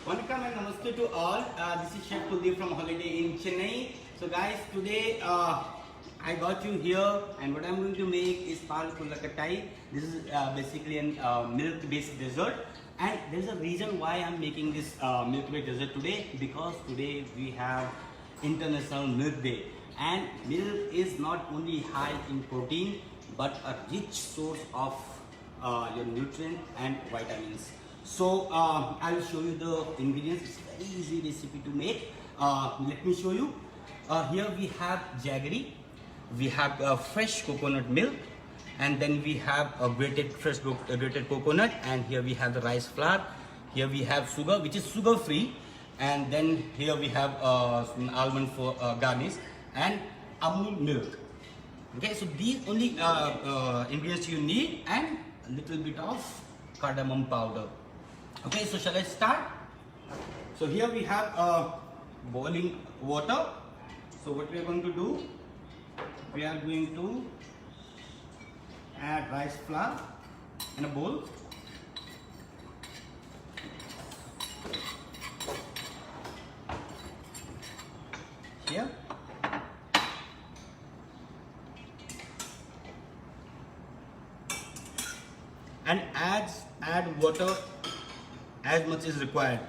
Welcome and namaste to all. This is Chef Kuldeep from Holiday in Chennai. So guys, today I got you here, and what I'm going to make is pal kulakatai. This is basically a milk-based dessert, and there's a reason why I'm making this milk-based dessert today, because today we have International Milk Day, and milk is not only high in protein but a rich source of your nutrient and vitamins. So I will show you the ingredients. It's a very easy recipe to make. Let me show you. Here we have jaggery, we have fresh coconut milk, and then we have a grated coconut, and here we have the rice flour. Here we have sugar, which is sugar free, and then here we have some almond for garnish, and Amul milk. Okay, so these only ingredients you need, and a little bit of cardamom powder. Okay, so shall I start? So here we have boiling water. So what we are going to do, we are going to add rice flour in a bowl. Here. And add water as much as required.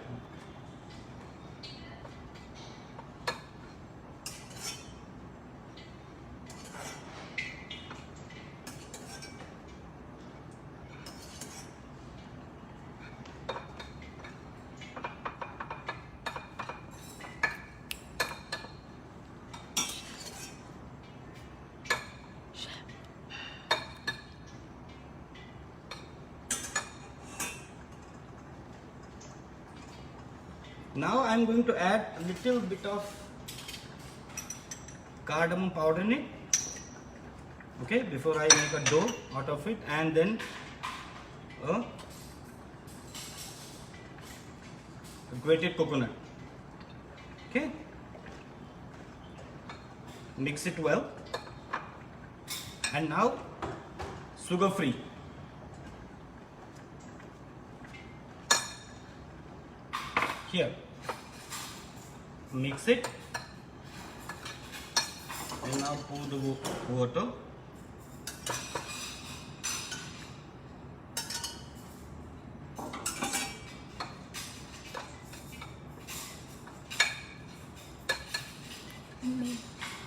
Now I am going to add a little bit of cardamom powder in it, okay, before I make a dough out of it, and then a grated coconut. Okay, mix it well, and now sugar free. Here, mix it, and now pour the water.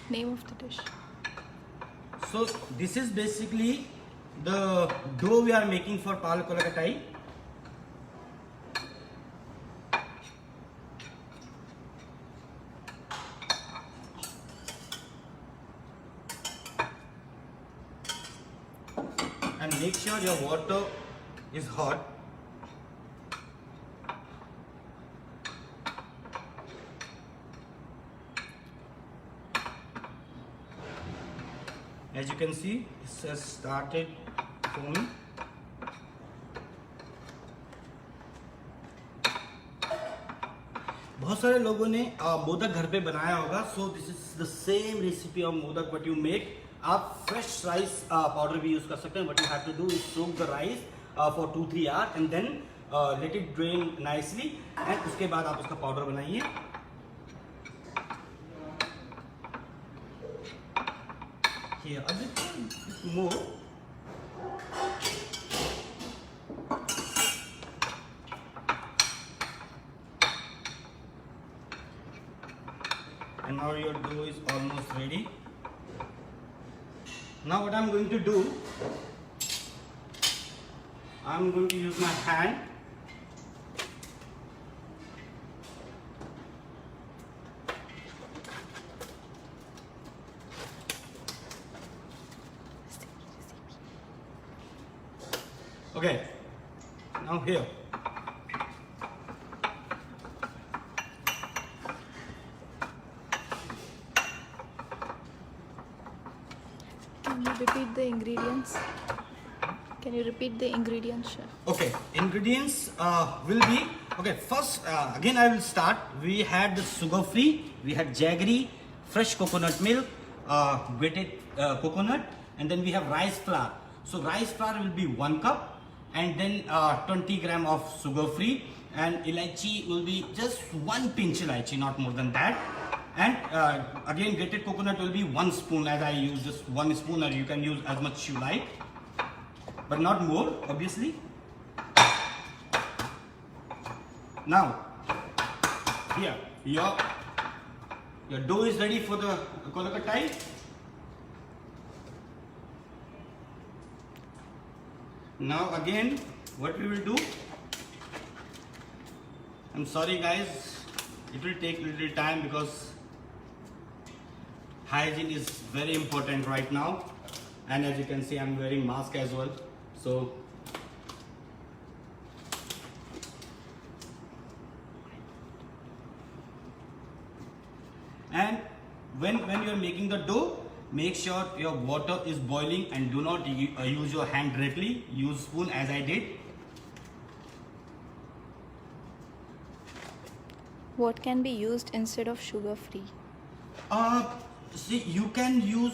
Name of the dish. So this is basically the dough we are making for pal kulakatai. And make sure your water is hot. As you can see, it has started foaming. बहुत सारे लोगों ने मोदक घर पे बनाया होगा. So this is the same recipe of modak what you make. आप fresh rice powder भी use कर सकते हैं. What you have to do is soak the rice for 2-3 hours and then let it drain nicely, and उसके बाद आप उसका powder बनाइए. Here a little more. And now your dough is almost ready. Now what I'm going to do, I'm going to use my hand. Okay, now here. Can you repeat the ingredients? Can you repeat the ingredients, chef? Okay, ingredients will be, okay, first again I will start. We had the sugar free, we had jaggery, fresh coconut milk, grated coconut, and then we have rice flour. So rice flour will be 1 cup, and then 20 gram of sugar free, and elaichi will be just one pinch elaichi, not more than that. And again, grated coconut will be 1 spoon, as I use just 1 spoon, or you can use as much you like, but not more, obviously. Now, here, your dough is ready for the kolakatai. Now again, what we will do, I'm sorry guys, it will take little time because hygiene is very important right now, and as you can see I'm wearing mask as well. So and when you are making the dough, make sure your water is boiling and do not use your hand directly, use spoon as I did. What can be used instead of sugar free? See, you can use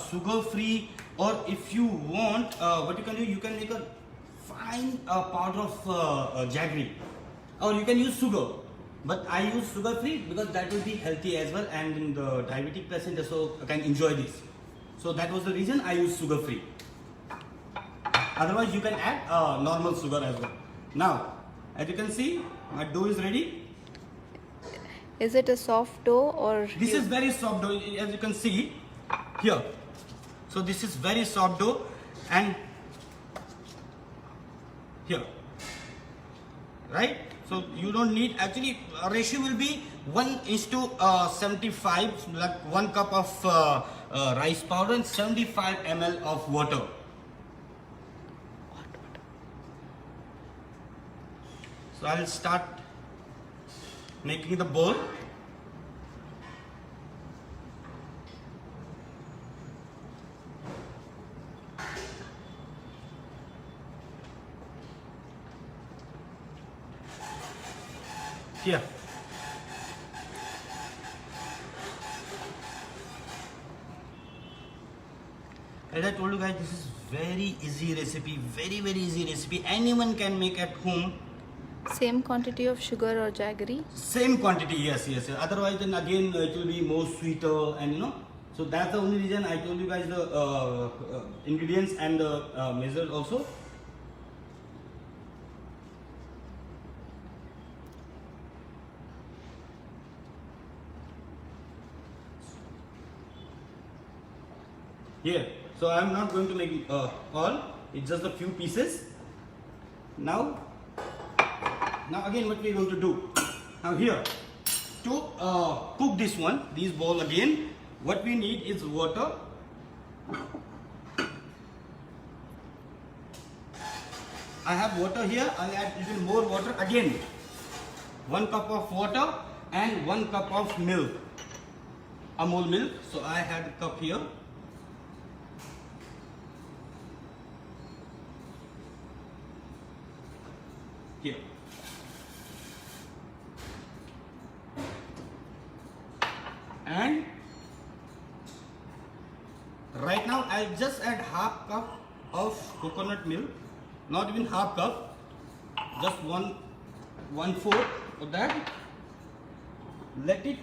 sugar free, or if you want, what you can do, you can make a fine powder of jaggery, or you can use sugar. But I use sugar free because that will be healthy as well, and in the diabetic patient also can enjoy this. So that was the reason I use sugar free. Otherwise you can add normal sugar as well. Now, as you can see, my dough is ready. Is it a soft dough or? This is very soft dough, as you can see here. So this is very soft dough, and here, right? So you don't need, actually ratio will be 1:75, like 1 cup of rice powder and 75 ml of water. So I'll start making the bowl. Here. As I told you guys, this is very easy recipe, very easy recipe. Anyone can make at home. Same quantity of sugar or jaggery? Same quantity, yes. Otherwise, then again it will be more sweeter, and you know. So that's the only reason I told you guys the ingredients and the measures also. Here, so I am not going to make all. It's just a few pieces. Now again, what we are going to do? Now here, to cook this one, this bowl again, what we need is water. I have water here. I'll add a little more water again. 1 cup of water and 1 cup of milk, Amul milk. So I had a cup here. Here. And right now I'll just add half cup of coconut milk, not even half cup, just 1/4 of that. Let it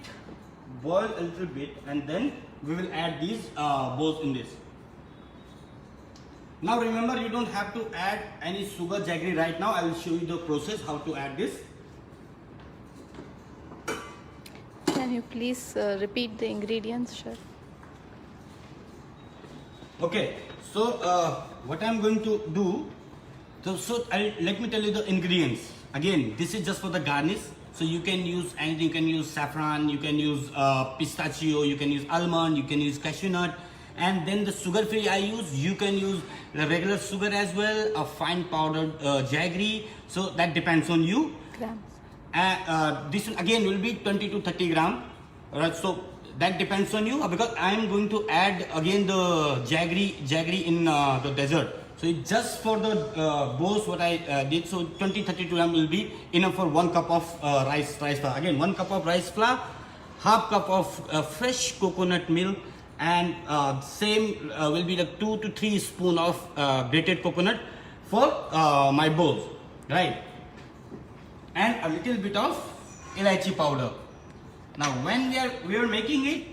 boil a little bit, and then we will add these bowls in this. Now remember, you don't have to add any sugar jaggery right now. I will show you the process how to add this. Can you please repeat the ingredients, Chef? Okay, so what I'm going to do, let me tell you the ingredients. Again, this is just for the garnish. So you can use anything. You can use saffron, you can use pistachio, you can use almond, you can use cashew nut. And then the sugar free I use, you can use the regular sugar as well, a fine powdered jaggery. So that depends on you. Grams. This again will be 20 to 30 gram. Alright, so that depends on you, because I am going to add again the jaggery in the dessert. So it's just for the bowls what I did. So 20-32 gram will be enough for 1 cup of rice flour. Again, 1 cup of rice flour, half cup of fresh coconut milk, and same will be the 2 to 3 spoon of grated coconut for my bowls, right? and a little bit of elaichi powder. Now when we are making it,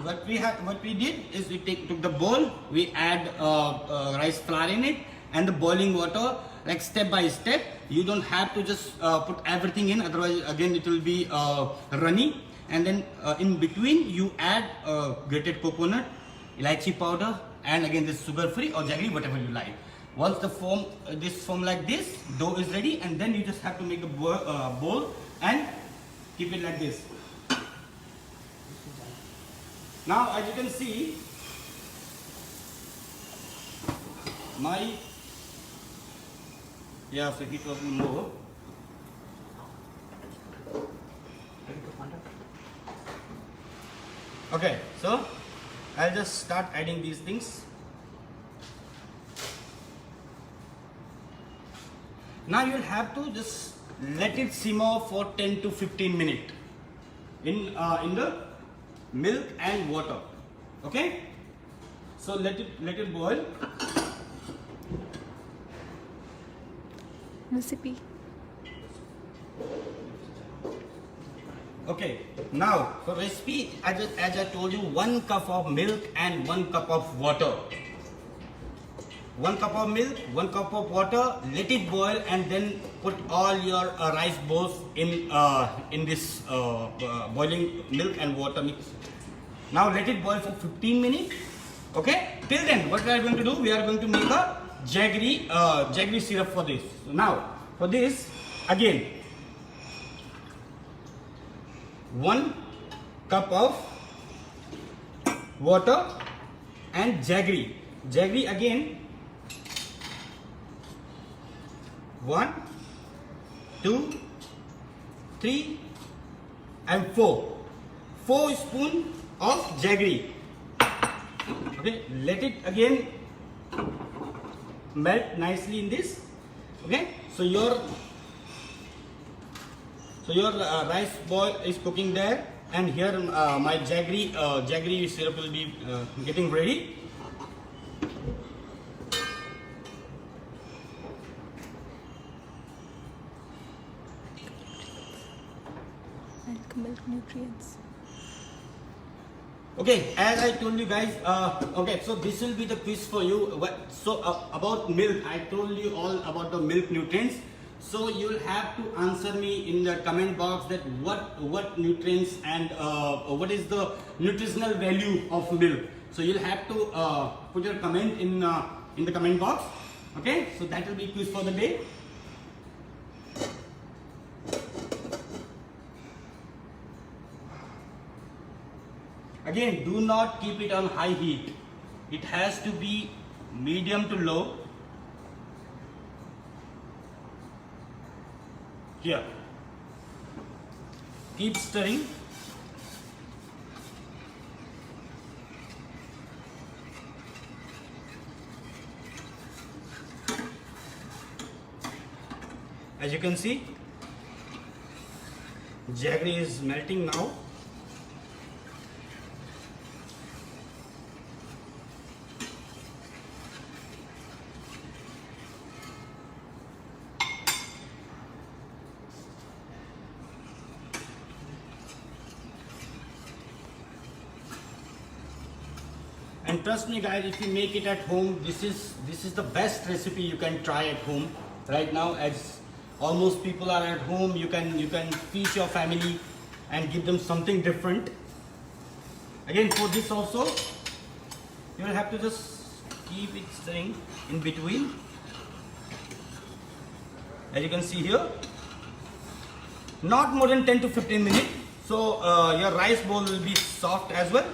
what we did is we took the bowl, we add rice flour in it and the boiling water, like step by step. You don't have to just put everything in, otherwise again it will be runny. And then in between you add grated coconut, elaichi powder, and again this sugar free or jaggery, whatever you like. Once the form like this, dough is ready, and then you just have to make the bowl and keep it like this. Now as you can see, so heat was more. Okay, so I'll just start adding these things. Now you'll have to just let it simmer for 10 to 15 minutes in the milk and water. Okay, so let it boil. Recipe. Okay, now for recipe, as I told you, 1 cup of milk and 1 cup of water. 1 cup of milk, 1 cup of water. Let it boil and then put all your rice balls in this boiling milk and water mix. Now let it boil for 15 minutes. Okay. Till then, what we are going to do? We are going to make a jaggery syrup for this. So now for this, again, 1 cup of water and jaggery. Jaggery again. 1, 2, 3, and 4. 4 spoons of jaggery. Okay, let it again melt nicely in this. Okay, so your rice ball is cooking there, and here my jaggery syrup will be getting ready. Milk nutrients. Okay, as I told you guys, okay, so this will be the quiz for you. About milk, I told you all about the milk nutrients. So you'll have to answer me in the comment box that what nutrients and what is the nutritional value of milk. So you'll have to put your comment in the comment box. Okay, so that will be quiz for the day. Again, do not keep it on high heat. It has to be medium to low. Here. Keep stirring. As you can see, jaggery is melting now. And trust me guys, if you make it at home, this is the best recipe you can try at home right now. As almost people are at home, you can feed your family and give them something different. Again, for this also, you will have to just keep it stirring in between. As you can see here, not more than 10 to 15 minutes. So your rice bowl will be soft as well.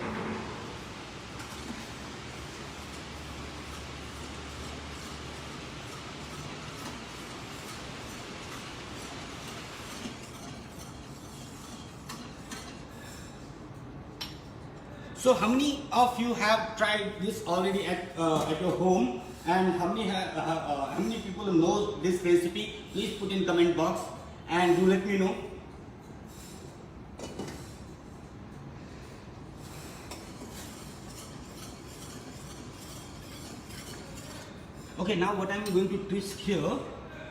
So how many of you have tried this already at your home, and how many people know this recipe? Please put in comment box and do let me know. Okay, now what I'm going to twist here,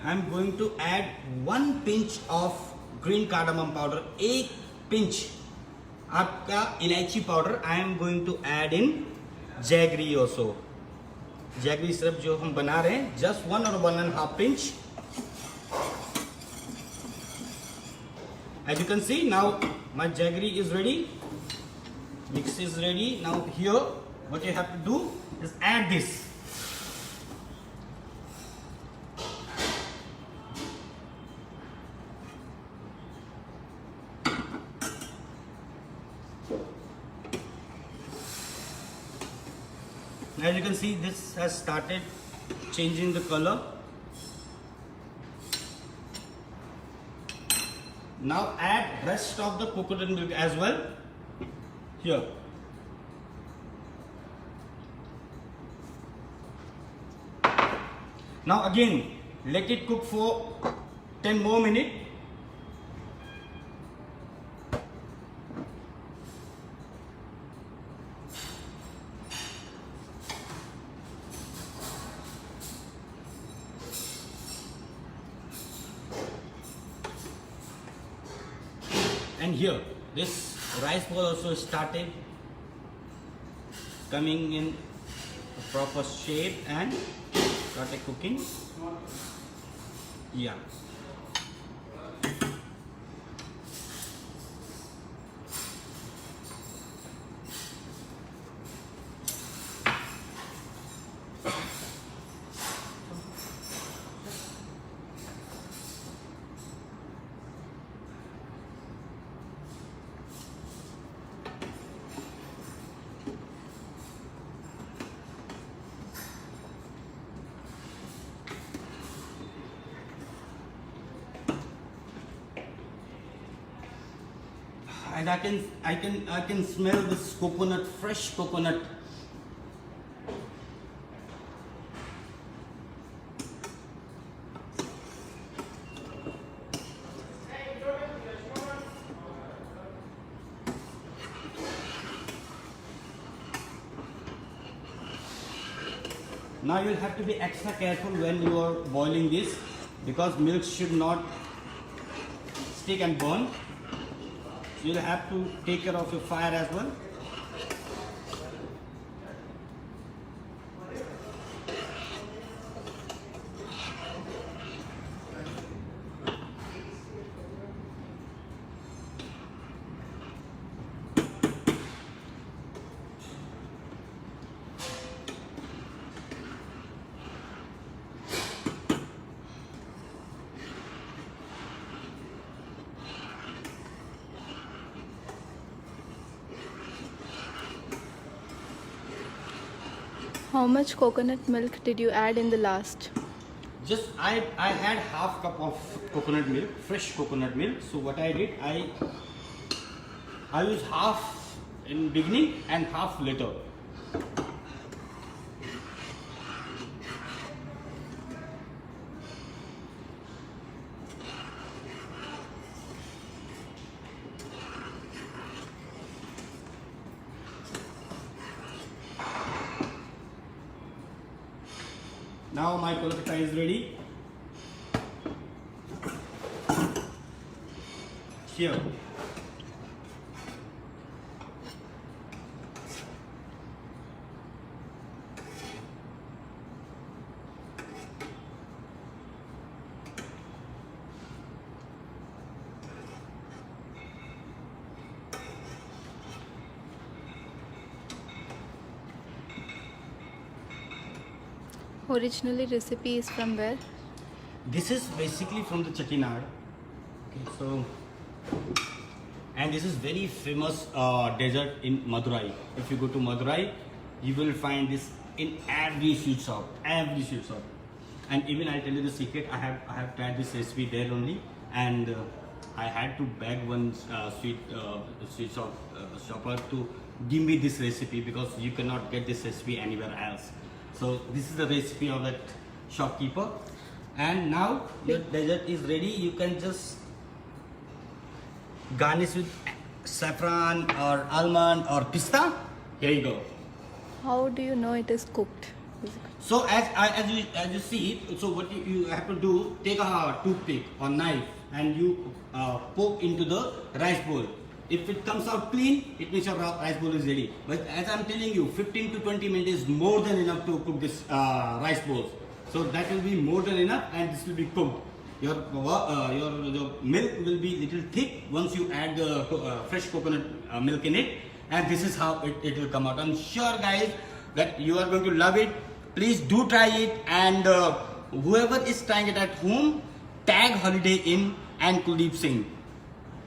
I'm going to add 1 pinch of green cardamom powder. 1 pinch आपका इलायची powder. I am going to add in jaggery also. Jaggery syrup जो हम बना रहे हैं, just 1 or 1.5 pinch. As you can see, now my jaggery is ready. Mix is ready. Now here, what you have to do is add this. As you can see, this has started changing the color. Now add rest of the coconut milk as well. Here. Now again, let it cook for 10 more minutes. And here, this rice ball also started coming in a proper shape and started cooking. Yeah. And I can smell this coconut, fresh coconut. Now you'll have to be extra careful when you are boiling this, because milk should not stick and burn. So you'll have to take care of your fire as well. How much coconut milk did you add in the last? Just I had half cup of coconut milk, fresh coconut milk. So what I did, I used half in beginning and half later. Now my kolkata is ready. Here. Originally recipe is from where? This is basically from the Chettinad. Okay, so, and this is very famous dessert in Madurai. If you go to Madurai, you will find this in every sweet shop, every sweet shop. And even I'll tell you the secret. I have tried this recipe there only, and I had to beg one sweet shop shopper to give me this recipe, because you cannot get this recipe anywhere else. So this is the recipe of that shopkeeper. And now your dessert is ready. You can just garnish with saffron or almond or pista. Here you go. How do you know it is cooked? So as you see, so what you have to do, take a toothpick or knife and you poke into the rice bowl. If it comes out clean, it means your rice bowl is ready. But as I'm telling you, 15 to 20 minutes is more than enough to cook this rice balls. So that will be more than enough, and this will be cooked. Your milk will be little thick once you add the fresh coconut milk in it, and this is how it will come out. I'm sure, guys, that you are going to love it. Please do try it, and whoever is trying it at home, tag Holiday Inn and Kuldeep Singh,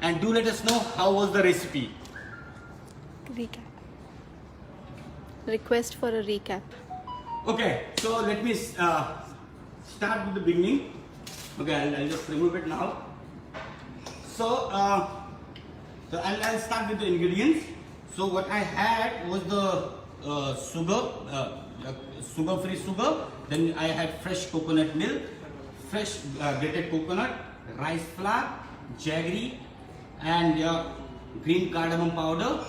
and do let us know how was the recipe. Recap. Request for a recap. Okay, so let me start with the beginning. Okay, I'll just remove it now. So, I'll start with the ingredients. So what I had was the sugar-free sugar. Then I had fresh coconut milk, fresh grated coconut, rice flour, jaggery, and green cardamom powder,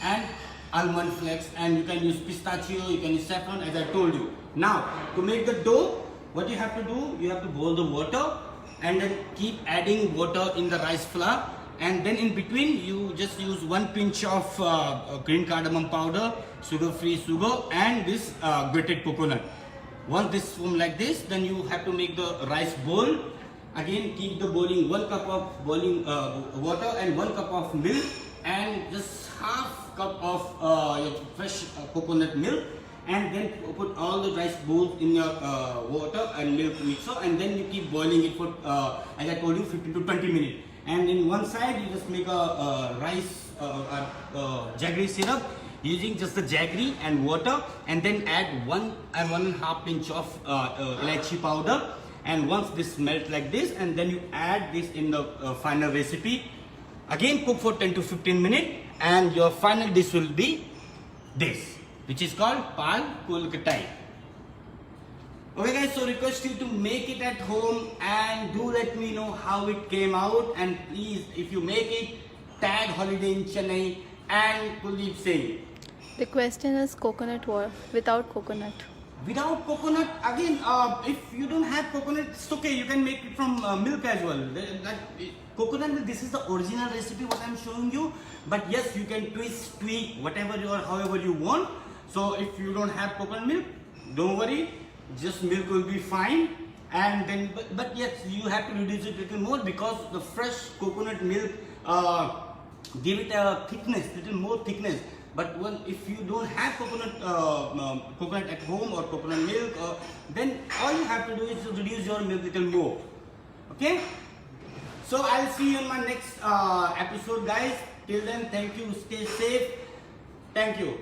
and almond flakes, and you can use pistachio, you can use saffron, as I told you. Now, to make the dough, what you have to do, you have to boil the water and then keep adding water in the rice flour, and then in between you just use 1 pinch of green cardamom powder, sugar-free sugar, and this grated coconut. Once this form like this, then you have to make the rice bowl. Again, keep the boiling 1 cup of boiling water and 1 cup of milk, and just half cup of your fresh coconut milk, and then put all the rice bowls in your water and milk mixer, and then you keep boiling it for as I told you, 15 to 20 minutes. And in one side you just make a rice jaggery syrup using just the jaggery and water, and then add 1 and 1.5 pinch of elaichi powder. And once this melts like this, and then you add this in the final recipe. Again, cook for 10 to 15 minutes, and your final dish will be this, which is called Pal Kolkatai. Okay guys, so request you to make it at home and do let me know how it came out, and please, if you make it, tag Holiday Inn Chennai and Kuldeep Singh. The question is coconut water without coconut. Without coconut, again, if you don't have coconut, it's okay, you can make it from milk as well. Coconut milk, this is the original recipe what I'm showing you, but yes, you can twist, tweak, whatever you or however you want. So if you don't have coconut milk, don't worry, just milk will be fine. And then, but yes, you have to reduce it a little more, because the fresh coconut milk give it a thickness, little more thickness. But if you don't have coconut at home or coconut milk, then all you have to do is to reduce your milk a little more. Okay? So I'll see you in my next episode, guys. Till then, thank you. Stay safe. Thank you.